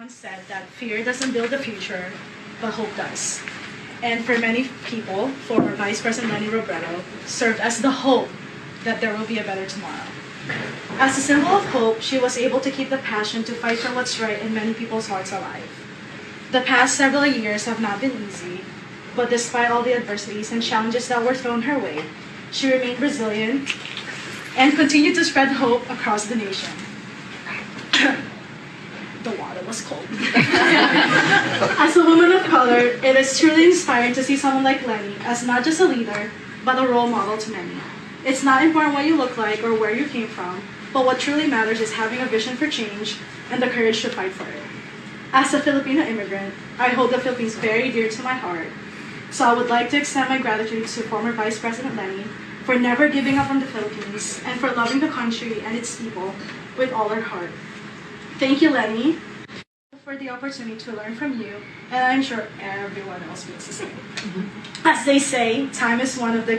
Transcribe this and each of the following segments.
Once said that fear doesn't build the future, but hope does. And for many people, former Vice President Leni Robredo served as the hope that there will be a better tomorrow. As a symbol of hope, she was able to keep the passion to fight for what's right in many people's hearts alive. The past several years have not been easy, but despite all the adversities and challenges that were thrown her way, she remained resilient and continued to spread hope across the nation. The water was cold. As a woman of color, it is truly inspiring to see someone like Leni as not just a leader, but a role model to many. It's not important what you look like or where you came from, but what truly matters is having a vision for change and the courage to fight for it. As a Filipino immigrant, I hold the Philippines very dear to my heart, so I would like to extend my gratitude to former Vice President Leni for never giving up on the Philippines and for loving the country and its people with all her heart. Thank you, Leni, for the opportunity to learn from you, and I'm sure everyone else feels the same. As they say, time is one of the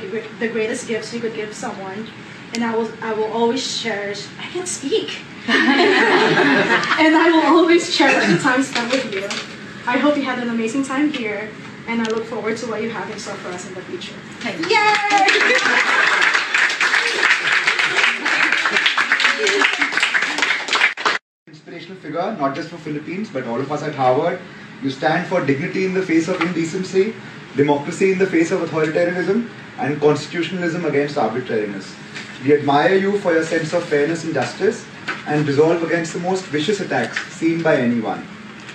greatest gifts you could give someone, and I will always cherish. I can't speak. And I will always cherish the time spent with you. I hope you had an amazing time here, and I look forward to what you have in store for us in the future. Thank you. Yay! Inspirational figure, not just for Philippines, but all of us at Harvard. You stand for dignity in the face of indecency, democracy in the face of authoritarianism, and constitutionalism against arbitrariness. We admire you for your sense of fairness and justice, and resolve against the most vicious attacks seen by anyone.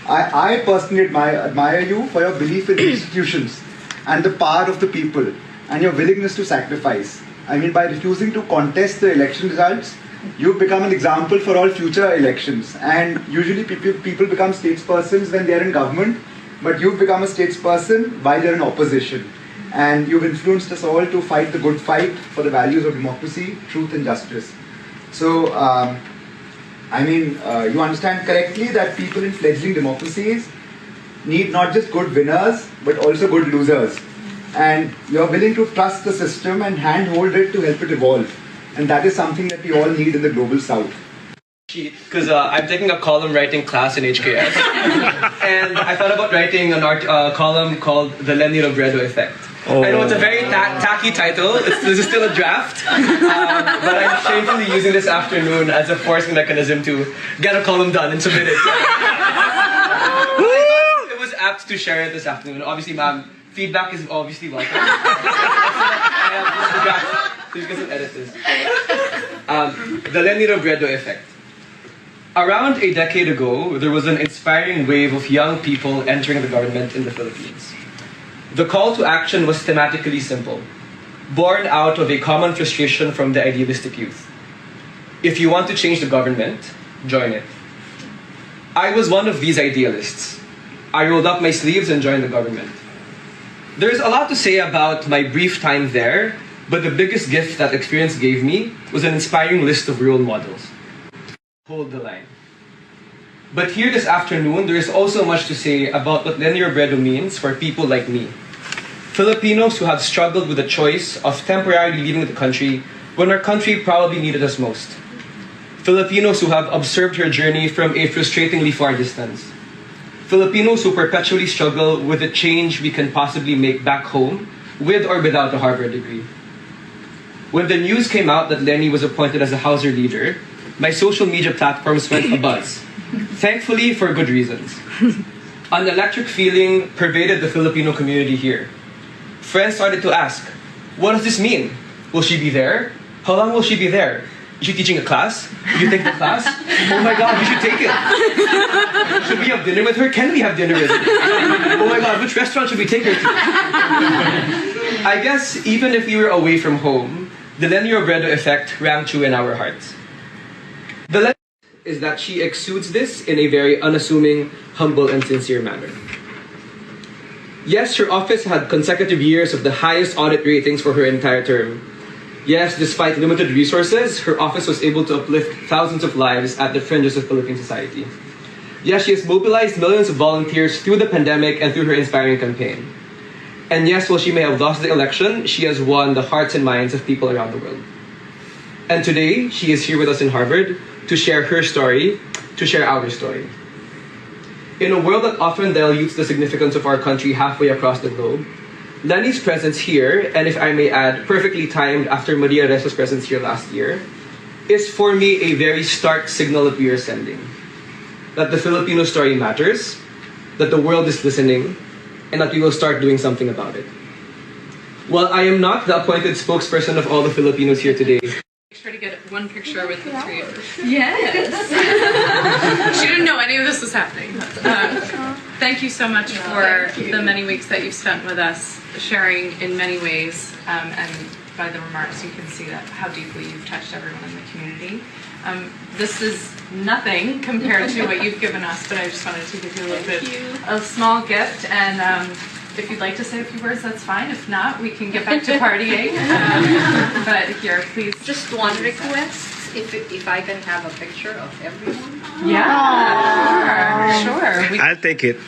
I personally admire you for your belief in institutions and the power of the people, and your willingness to sacrifice. I mean, by refusing to contest the election results, you've become an example for all future elections. And usually people become statespersons when they're in government, but you've become a statesperson while you're in opposition. And you've influenced us all to fight the good fight for the values of democracy, truth and justice. So, you understand correctly that people in fledgling democracies need not just good winners, but also good losers. And you're willing to trust the system and handhold it to help it evolve. And that is something that we all need in the global south. Because I'm taking a column writing class in HKS. And I thought about writing a column called The Leni Robredo Effect. Oh. I know it's a very tacky title. This is still a draft. But I'm shamefully using this afternoon as a forcing mechanism to get a column done and submit it. It was apt to share it this afternoon. Obviously, ma'am, feedback is obviously welcome. This is a draft. So you can edit this. The Leni Robredo Effect. Around a decade ago, there was an inspiring wave of young people entering the government in the Philippines. The call to action was thematically simple, born out of a common frustration from the idealistic youth. If you want to change the government, join it. I was one of these idealists. I rolled up my sleeves and joined the government. There's a lot to say about my brief time there, but the biggest gift that experience gave me was an inspiring list of role models. Hold the line. But here this afternoon, there is also much to say about what Leni Robredo means for people like me. Filipinos who have struggled with the choice of temporarily leaving the country when our country probably needed us most. Filipinos who have observed her journey from a frustratingly far distance. Filipinos who perpetually struggle with the change we can possibly make back home, with or without a Harvard degree. When the news came out that Leni was appointed as a Hauser Leader, my social media platforms went abuzz. Thankfully, for good reasons. An electric feeling pervaded the Filipino community here. Friends started to ask, what does this mean? Will she be there? How long will she be there? Is she teaching a class? Will you take the class? Oh my God, we should take it. Should we have dinner with her? Can we have dinner with her? Oh my God, which restaurant should we take her to? I guess even if we were away from home, the Leni Robredo effect rang true in our hearts. The lesson is that she exudes this in a very unassuming, humble, and sincere manner. Yes, her office had consecutive years of the highest audit ratings for her entire term. Yes, despite limited resources, her office was able to uplift thousands of lives at the fringes of Philippine society. Yes, she has mobilized millions of volunteers through the pandemic and through her inspiring campaign. And yes, while she may have lost the election, she has won the hearts and minds of people around the world. And today, she is here with us in Harvard to share her story, to share our story. In a world that often dilutes the significance of our country halfway across the globe, Leni's presence here, and if I may add, perfectly timed after Maria Resa's presence here last year, is for me a very stark signal that we are sending. That the Filipino story matters, that the world is listening, and that we will start doing something about it. While I am not the appointed spokesperson of all the Filipinos here today, Make sure to get one picture with the three of us. Yes! She didn't know any of this was happening. Thank you so much for the many weeks that you've spent with us, sharing in many ways, and by the remarks you can see that how deeply you've touched everyone in the community. This is nothing compared to what you've given us, but I just wanted to give you a little bit of small gift, and if you'd like to say a few words, that's fine. If not, we can get back to partying. But here, please. Just one request, if I can have a picture of everyone. Yeah, sure. I'll take it.